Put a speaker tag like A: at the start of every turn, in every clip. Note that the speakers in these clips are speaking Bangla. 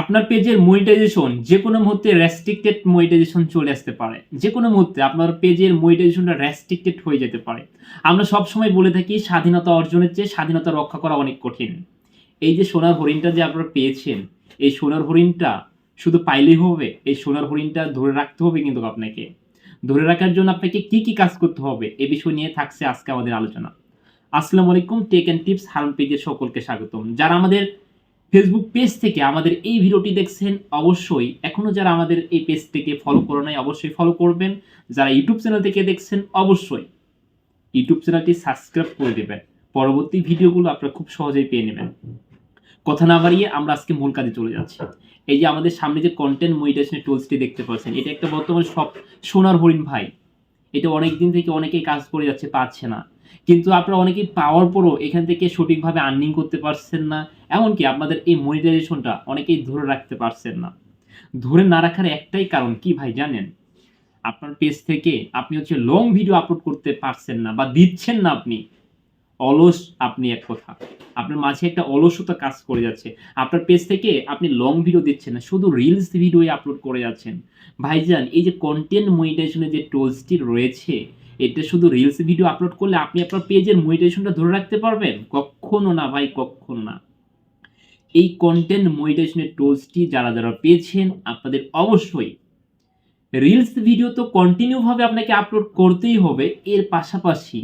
A: আপনার পেজের মনিটাইজেশন যে কোনো মুহূর্তে রেস্ট্রিক্টেড মনিটাইজেশন চলে আসতে পারে। যে কোনো মুহূর্তে আপনার পেজের মনিটাইজেশনটা রেস্ট্রিক্টেড হয়ে যেতে পারে। আমরা সবসময় বলে থাকি স্বাধীনতা অর্জনের চেয়ে স্বাধীনতা রক্ষা করা অনেক কঠিন। এই যে সোনার হরিণটা যে আপনারা পেয়েছেন, এই সোনার হরিণটা শুধু পাইলেই হবে? এই সোনার হরিণটা ধরে রাখতে হবে কিন্তু আপনাকে। ধরে রাখার জন্য আপনাকে কি কি কাজ করতে হবে এ বিষয় নিয়ে থাকছে আজকে আমাদের আলোচনা। আসসালামু আলাইকুম, টেক অ্যান্ড টিপস হারুন পেজের সকলকে স্বাগতম। যারা আমাদের ফেসবুক পেজ থেকে আমাদের এই ভিডিওটি দেখছেন, অবশ্যই এখনো যারা আমাদের এই পেজটিকে ফলো করে নাই অবশ্যই ফলো করবেন। যারা ইউটিউব চ্যানেল থেকে দেখছেন অবশ্যই ইউটিউব চ্যানেলটি সাবস্ক্রাইব করে দেবেন। পরবর্তী ভিডিওগুলো আপনারা খুব সহজেই পেয়ে নেবেন। কথা না বাড়িয়ে আমরা আজকে মূল কাজে চলে যাচ্ছি। এই যে আমাদের সামনে যে কন্টেন্ট মনিটাইজেশন টুলসটি দেখতে পাচ্ছেন, এটা একটা বর্তমানে সব সোনার হরিণ ভাই। এটা অনেক দিন থেকে অনেকেই কাজ করে যাচ্ছে, পাচ্ছে না। কিন্তু আপনারা অনেকেই পাওয়ার পরও এখান থেকে সঠিকভাবে আর্নিং করতে পারছেন না। এমনকি আপনাদের এই মনিটাইজেশনটা অনেকেই ধরে রাখতে পারছেন না। ধরে না রাখার একটাই কারণ কি ভাই জানেন? আপনার পেজ থেকে আপনি লং ভিডিও আপলোড করতে পারছেন না বা দিচ্ছেন না আপনি। অলস আপনি এক কথা। আপনার মাঝে একটা অলসতা কাজ করে যাচ্ছে। আপনার পেজ থেকে আপনি লং ভিডিও দিচ্ছেন না, শুধু রিলস ভিডিওই আপলোড করে যাচ্ছেন। ভাইজান, এই যে কন্টেন্ট মনিটাইজেশনের যে টুলসটি রয়েছে, এটা শুধু রিলস ভিডিও আপলোড করলে আপনি আপনার পেজের মনিটাইজেশনটা ধরে রাখতে পারবেন? কক্ষনো না ভাই, কক্ষনো না। এই কন্টেন্ট মনিটাইজেশনের টুলসটি যারা পেয়েছেন, আপনাদের অবশ্যই রিলস ভিডিও তো কন্টিনিউ ভাবে আপনাকে আপলোড করতেই হবে। এর পাশাপাশি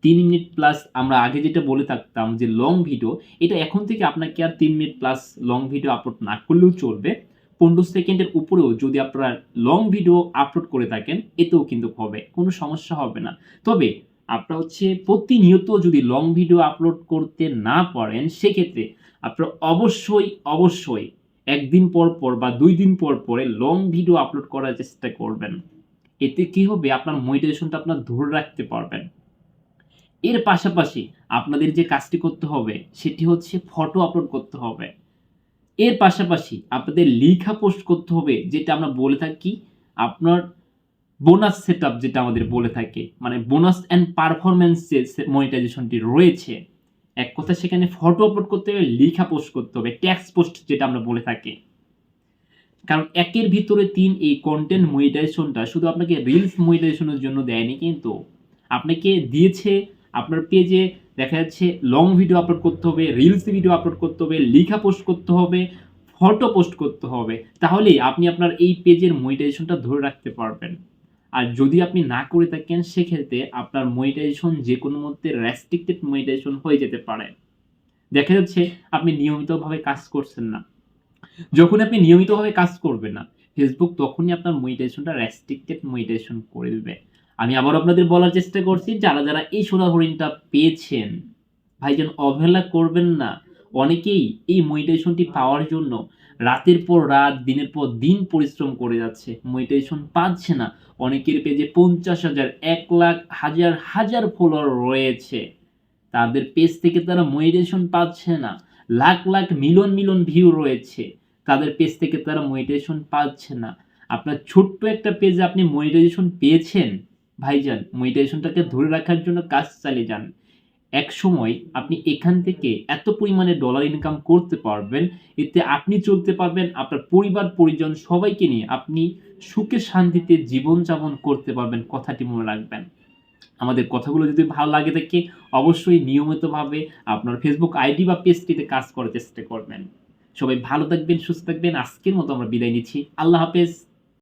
A: 3 মিনিট প্লাস আমরা আগে যেটা বলে থাকতাম যে লং ভিডিও, এটা এখন থেকে আপনাকে আর 3 minute plus long video upload না করলেও চলবে। 15 সেকেন্ডের উপরেও যদি আপনারা লং ভিডিও আপলোড করে থাকেন, এতেও কিন্তু হবে, কোনো সমস্যা হবে না। তবে আপনারা প্রতিনিয়ত যদি লং ভিডিও আপলোড করতে না পারেন, সেক্ষেত্রে আপনারা অবশ্যই একদিন পর পর বা 2 দিন পর পরে লং ভিডিও আপলোড করার চেষ্টা করবেন। এতে কি হবে? আপনার মনিটাইজেশনটা আপনারা ধরে রাখতে পারবেন। এর পাশাপাশি আপনাদের যে কাজটি করতে হবে সেটি ফটো আপলোড করতে হবে। এর পাশাপাশি আপনাদের লিখা পোস্ট করতে হবে, যেটা আমরা বলে থাকি আপনার বোনাস সেটআপ, যেটা আমাদের বলে থাকে, মানে বোনাস অ্যান্ড পারফরম্যান্স যে মনিটাইজেশনটি রয়েছে। এক কথা, সেখানে ফটো আপলোড করতে হবে, লিখা পোস্ট করতে হবে, টেক্সট পোস্ট যেটা আমরা বলে থাকি। কারণ একের ভিতরে 3 এই কন্টেন্ট মনিটাইজেশনটা শুধু আপনাকে রিলস মনিটাইজেশনের জন্য দেয়নি, কিন্তু আপনাকে দিয়েছে আপনার পেজে দেখা যাচ্ছে লং ভিডিও আপলোড করতে হবে, রিলস ভিডিও আপলোড করতে হবে, লিখা পোস্ট করতে হবে, ফটো পোস্ট করতে হবে। তাহলেই আপনি আপনার এই পেজের মনিটাইজেশনটা ধরে রাখতে পারবেন। আর যদি আপনি না করে থাকেন, সেক্ষেত্রে আপনার মনিটাইজেশন যে কোনো মধ্যে রেস্ট্রিক্টেড মনিটাইজেশন হয়ে যেতে পারে। দেখা যাচ্ছে আপনি নিয়মিতভাবে কাজ করছেন না। যখন আপনি নিয়মিতভাবে কাজ করবেন না, ফেসবুক তখনই আপনার মনিটাইজেশনটা রেস্ট্রিক্টেড মনিটাইজেশন করে দেবে। আমি আবার আপনাদের বলার চেষ্টা করছি, যারা এই সোনার হরিণটা পেয়েছেন, ভাইজান অবহেলা করবেন না। অনেকেই এই মনিটাইজেশনটি পাওয়ার জন্য রাতের পর রাত, দিনের পর দিন পরিশ্রম করে যাচ্ছে, মনিটাইজেশন পাচ্ছে না। অনেকের পেজে 50,000, 1,00,000, হাজার ফলোয়ার রয়েছে, তাদের পেজ থেকে তারা মনিটাইজেশন পাচ্ছে না। লাখ লাখ মিলিয়ন ভিউ রয়েছে, তাদের পেজ থেকে তারা মনিটাইজেশন পাচ্ছে না। আপনার ছোট্ট একটা পেজে আপনি মনিটাইজেশন পেয়েছেন, ভাইজান মনিটাইজেশনটাকে ধরে রাখার জন্য কাজ চালিয়ে যান। এক সময় আপনি এখান থেকে এত পরিমাণে ডলার ইনকাম করতে পারবেন, এতে আপনি চলতে পারবেন, আপনার পরিবার পরিজন সবাইকে নিয়ে আপনি সুখে শান্তিতে জীবনযাপন করতে পারবেন। কথাটি মনে রাখবেন। আমাদের কথাগুলো যদি ভালো লাগে থাকে, অবশ্যই নিয়মিতভাবে আপনার ফেসবুক আইডি বা পেজটিতে কাজ করার চেষ্টা করবেন। সবাই ভালো থাকবেন, সুস্থ থাকবেন। আজকের মতো আমরা বিদায় নিচ্ছি। আল্লাহ হাফেজ।